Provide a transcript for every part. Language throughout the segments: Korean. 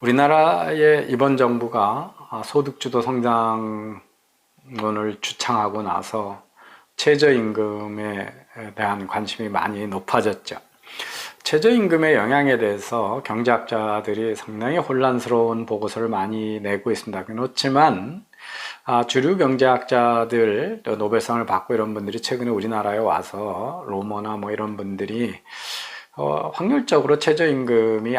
우리나라의 이번 정부가 소득주도 성장론을 주창하고 나서 최저임금에 대한 관심이 많이 높아졌죠. 최저임금의 영향에 대해서 경제학자들이 상당히 혼란스러운 보고서를 많이 내고 있습니다. 그렇지만 주류 경제학자들, 또 노벨상을 받고 이런 분들이 최근에 우리나라에 와서 로머나 이런 분들이 확률적으로 최저임금이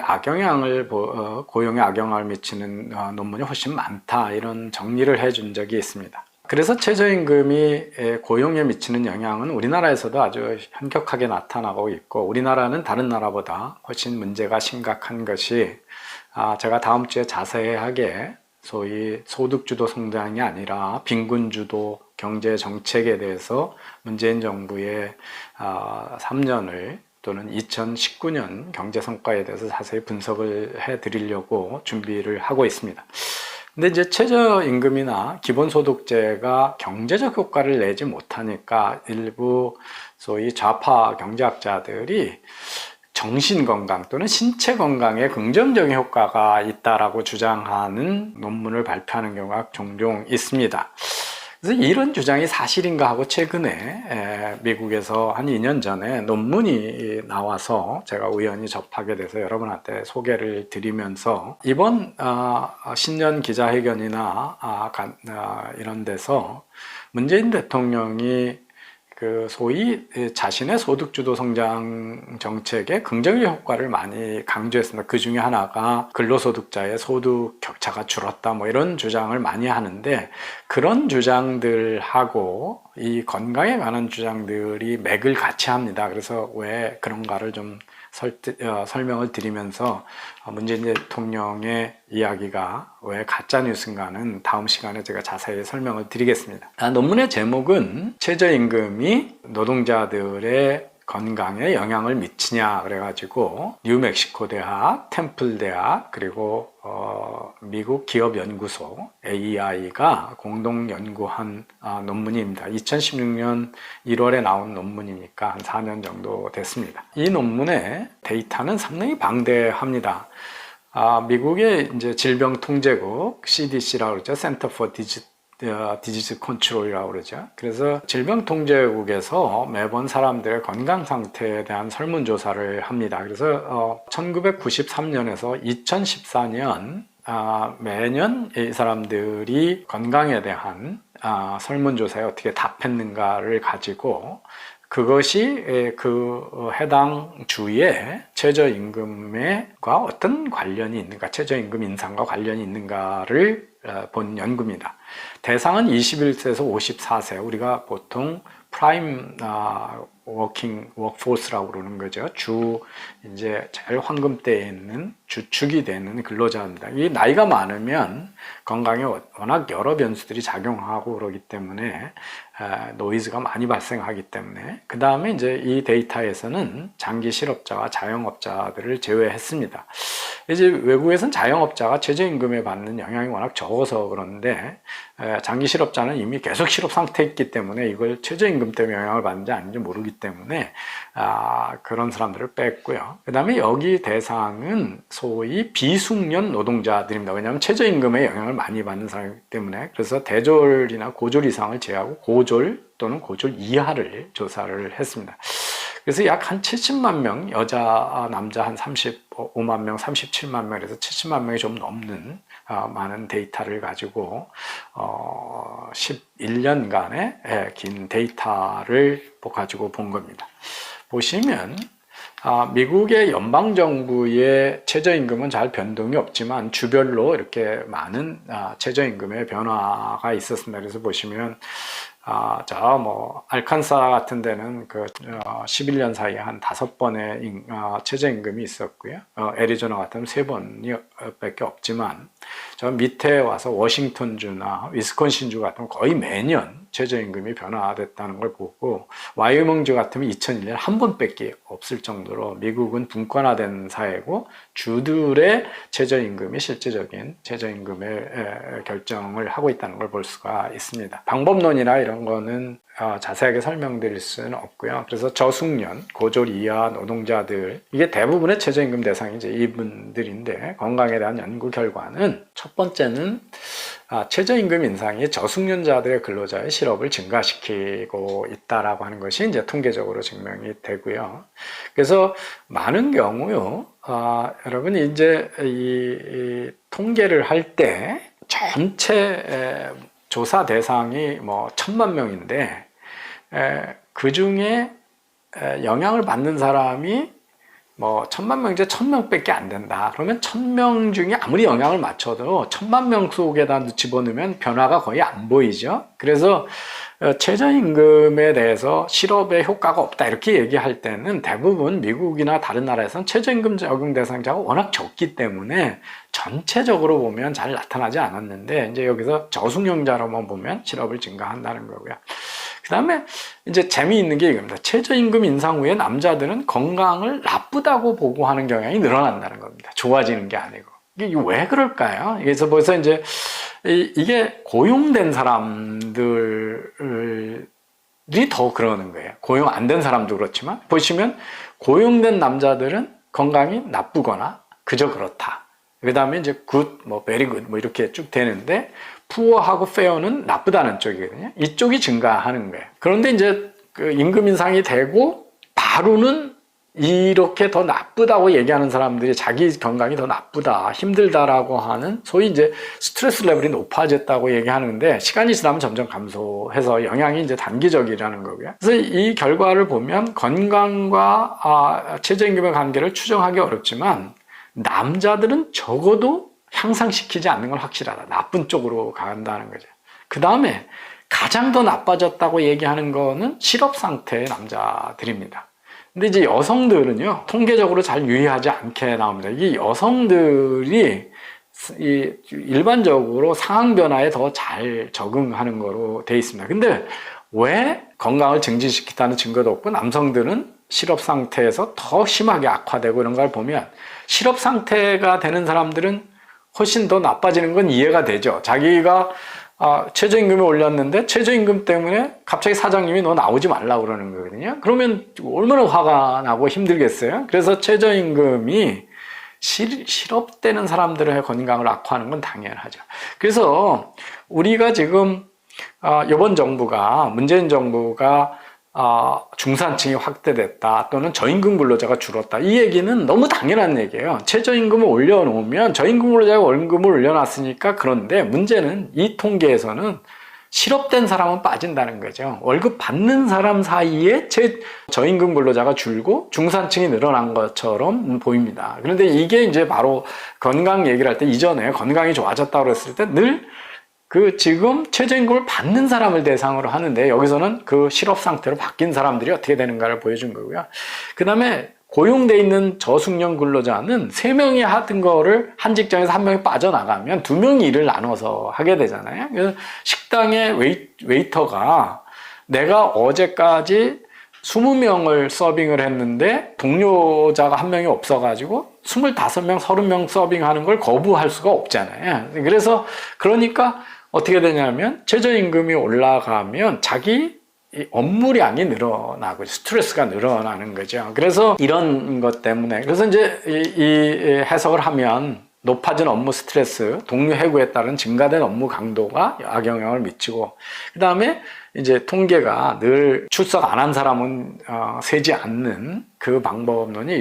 고용에 악영향을 미치는 논문이 훨씬 많다, 이런 정리를 해준 적이 있습니다. 그래서 최저임금이 고용에 미치는 영향은 우리나라에서도 아주 현격하게 나타나고 있고, 우리나라는 다른 나라보다 훨씬 문제가 심각한 것이, 제가 다음 주에 자세하게 소위 소득주도 성장이 아니라 빈곤주도 경제 정책에 대해서 문재인 정부의 3년을 또는 2019년 경제 성과에 대해서 자세히 분석을 해 드리려고 준비를 하고 있습니다. 근데 이제 최저임금이나 기본소득제가 경제적 효과를 내지 못하니까 일부 소위 좌파 경제학자들이 정신건강 또는 신체 건강에 긍정적인 효과가 있다라고 주장하는 논문을 발표하는 경우가 종종 있습니다. 그래서 이런 주장이 사실인가 하고 최근에 미국에서 한 2년 전에 논문이 나와서 제가 우연히 접하게 돼서 여러분한테 소개를 드리면서, 이번 신년 기자회견이나 이런 데서 문재인 대통령이 소위 자신의 소득주도 성장 정책의 긍정적 효과를 많이 강조했습니다. 그 중에 하나가 근로소득자의 소득 격차가 줄었다, 이런 주장을 많이 하는데, 그런 주장들하고 이 건강에 관한 주장들이 맥을 같이 합니다. 그래서 왜 그런가를 좀 설명을 드리면서 문재인 대통령의 이야기가 왜 가짜뉴스인가는 다음 시간에 제가 자세히 설명을 드리겠습니다. 논문의 제목은 최저임금이 노동자들의 건강에 영향을 미치냐 그래가지고 뉴멕시코 대학, 템플 대학, 그리고 미국 기업연구소 AEI가 공동 연구한 논문입니다. 2016년 1월에 나온 논문이니까 한 4년 정도 됐습니다. 이 논문의 데이터는 상당히 방대합니다. 미국의 이제 질병통제국 CDC라고 그러죠. Center for 디지즈 컨트롤이라고 그러죠. 그래서 질병통제국에서 매번 사람들의 건강 상태에 대한 설문조사를 합니다. 그래서 1993년에서 2014년 매년 이 사람들이 건강에 대한 설문조사에 어떻게 답했는가를 가지고, 그것이 그 해당 주의 최저임금과 어떤 관련이 있는가, 최저임금 인상과 관련이 있는가를 본 연구입니다. 대상은 21세에서 54세, 우리가 보통 프라임 워크포스라고 그러는 거죠. 이제 제일 황금대에 있는 주축이 되는 근로자입니다. 이 나이가 많으면 건강에 워낙 여러 변수들이 작용하고 그러기 때문에 노이즈가 많이 발생하기 때문에, 그 다음에 이제 이 데이터에서는 장기 실업자와 자영업자들을 제외했습니다. 이제 외국에서는 자영업자가 최저임금에 받는 영향이 워낙 적어서 그런데, 장기 실업자는 이미 계속 실업 상태에 있기 때문에 이걸 최저임금 때문에 영향을 받는지 아닌지 모르기 때문에 그런 사람들을 뺐고요. 그 다음에 여기 대상은 소위 비숙련 노동자들입니다. 왜냐하면 최저임금에 영향을 많이 받는 사람이기 때문에. 그래서 대졸이나 고졸 이상을 제외하고 고졸 또는 고졸 이하를 조사를 했습니다. 그래서 약 한 70만 명, 여자, 남자 한 35만 명, 37만 명에서 70만 명이 좀 넘는 많은 데이터를 가지고 11년간의 긴 데이터를 가지고 본 겁니다. 보시면 미국의 연방정부의 최저임금은 잘 변동이 없지만 주별로 이렇게 많은 최저임금의 변화가 있었습니다. 그래서 보시면 알칸사 같은 데는 11년 사이에 한 5번의 최저임금이 있었고요. 애리조나 같은 3번밖에 없지만, 저 밑에 와서 워싱턴주나 위스콘신주 같은 거의 매년 최저임금이 변화됐다는 걸 보고, 와이오밍주 같으면 2001년 한 번밖에 없을 정도로 미국은 분권화된 사회고 주들의 최저임금이 실질적인 최저임금의 결정을 하고 있다는 걸 볼 수가 있습니다. 방법론이나 이런 거는 자세하게 설명드릴 수는 없고요. 그래서 저숙련, 고졸 이하 노동자들, 이게 대부분의 최저임금 대상이 이제 이분들인데, 건강에 대한 연구 결과는 첫 번째는 최저임금 인상이 저숙련자들의 근로자의 실업을 증가시키고 있다라고 하는 것이 이제 통계적으로 증명이 되고요. 그래서 많은 경우요, 여러분 이제 이 통계를 할 때 전체 조사 대상이 뭐 1000만 명인데, 그 중에 영향을 받는 사람이 뭐 1000만 명 중에 1000명밖에 안 된다. 그러면 1000명 중에 아무리 영향을 맞춰도 1000만 명 속에다 집어넣으면 변화가 거의 안 보이죠. 그래서 최저임금에 대해서 실업에 효과가 없다 이렇게 얘기할 때는 대부분 미국이나 다른 나라에서는 최저임금 적용 대상자가 워낙 적기 때문에 전체적으로 보면 잘 나타나지 않았는데, 이제 여기서 저숙련자로만 보면 실업을 증가한다는 거고요. 그 다음에 이제 재미있는 게 이겁니다. 최저임금 인상 후에 남자들은 건강을 나쁘다고 보고 하는 경향이 늘어난다는 겁니다. 좋아지는 게 아니고. 이게 왜 그럴까요? 그래서 벌써 이제 이게 고용된 사람들이 더 그러는 거예요. 고용 안 된 사람도 그렇지만, 보시면 고용된 남자들은 건강이 나쁘거나 그저 그렇다. 그 다음에 이제 굿, 뭐 베리 굿, 뭐 이렇게 쭉 되는데, 푸어하고 페어는 나쁘다는 쪽이거든요. 이쪽이 증가하는 거예요. 그런데 이제 그 임금 인상이 되고 바로는 이렇게 더 나쁘다고 얘기하는 사람들이 자기 건강이 더 나쁘다, 힘들다라고 하는 소위 이제 스트레스 레벨이 높아졌다고 얘기하는데, 시간이 지나면 점점 감소해서 영향이 이제 단기적이라는 거고요. 그래서 이 결과를 보면 건강과 최저임금의 관계를 추정하기 어렵지만, 남자들은 적어도 향상시키지 않는 건 확실하다. 나쁜 쪽으로 간다는 거죠. 그 다음에 가장 더 나빠졌다고 얘기하는 거는 실업 상태의 남자들입니다. 근데 이제 여성들은요, 통계적으로 잘 유의하지 않게 나옵니다. 이 여성들이 일반적으로 상황 변화에 더 잘 적응하는 거로 돼 있습니다. 근데 왜 건강을 증진시키다는 증거도 없고 남성들은 실업 상태에서 더 심하게 악화되고 이런 걸 보면, 실업 상태가 되는 사람들은 훨씬 더 나빠지는 건 이해가 되죠. 자기가 최저임금을 올렸는데 최저임금 때문에 갑자기 사장님이 너 나오지 말라고 그러는 거거든요. 그러면 얼마나 화가 나고 힘들겠어요. 그래서 최저임금이 실업되는 사람들의 건강을 악화하는 건 당연하죠. 그래서 우리가 지금 이번 정부가, 문재인 정부가 중산층이 확대됐다, 또는 저임금 근로자가 줄었다, 이 얘기는 너무 당연한 얘기예요. 최저임금을 올려놓으면 저임금 근로자가 월급을 올려놨으니까. 그런데 문제는 이 통계에서는 실업된 사람은 빠진다는 거죠. 월급 받는 사람 사이에 저임금 근로자가 줄고 중산층이 늘어난 것처럼 보입니다. 그런데 이게 이제 바로 건강 얘기를 할 때, 이전에 건강이 좋아졌다고 그랬을 때 늘 지금 최저임금을 받는 사람을 대상으로 하는데, 여기서는 그 실업 상태로 바뀐 사람들이 어떻게 되는가를 보여준 거고요. 그 다음에 고용돼 있는 저숙련 근로자는 3명이 하던 거를 한 직장에서 1명이 빠져나가면 2명이 일을 나눠서 하게 되잖아요. 그래서 식당의 웨이터가 내가 어제까지 20명을 서빙을 했는데 동료자가 1명이 없어가지고 25명, 30명 서빙하는 걸 거부할 수가 없잖아요. 그래서 그러니까 어떻게 되냐면, 최저임금이 올라가면 자기 업무량이 늘어나고 스트레스가 늘어나는 거죠. 그래서 이런 것 때문에, 그래서 이제 이 해석을 하면 높아진 업무 스트레스, 동료 해고에 따른 증가된 업무 강도가 악영향을 미치고, 그 다음에 이제 통계가 늘 출석 안 한 사람은 세지 않는 그 방법론이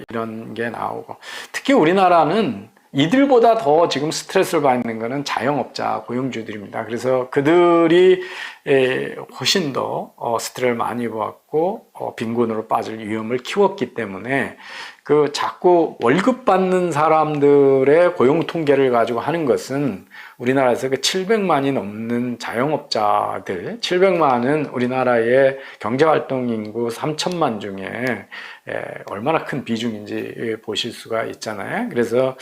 이런 게 나오고, 특히 우리나라는 이들보다 더 지금 스트레스를 받는 것은 자영업자 고용주들입니다. 그래서 그들이 훨씬 더 스트레스를 많이 받고 빈곤으로 빠질 위험을 키웠기 때문에, 자꾸 월급 받는 사람들의 고용 통계를 가지고 하는 것은, 우리나라에서 700만이 넘는 자영업자들, 700만은 우리나라의 경제활동 인구 3천만 중에 얼마나 큰 비중인지 보실 수가 있잖아요. 그래서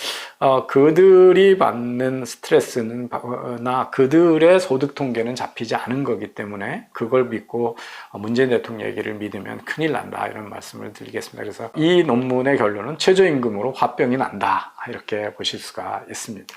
그들이 받는 스트레스나 그들의 소득 통계는 잡히지 않은 거거든요. 거기 때문에 그걸 믿고 문재인 대통령 얘기를 믿으면 큰일 난다, 이런 말씀을 드리겠습니다. 그래서 이 논문의 결론은 최저임금으로 화병이 난다, 이렇게 보실 수가 있습니다.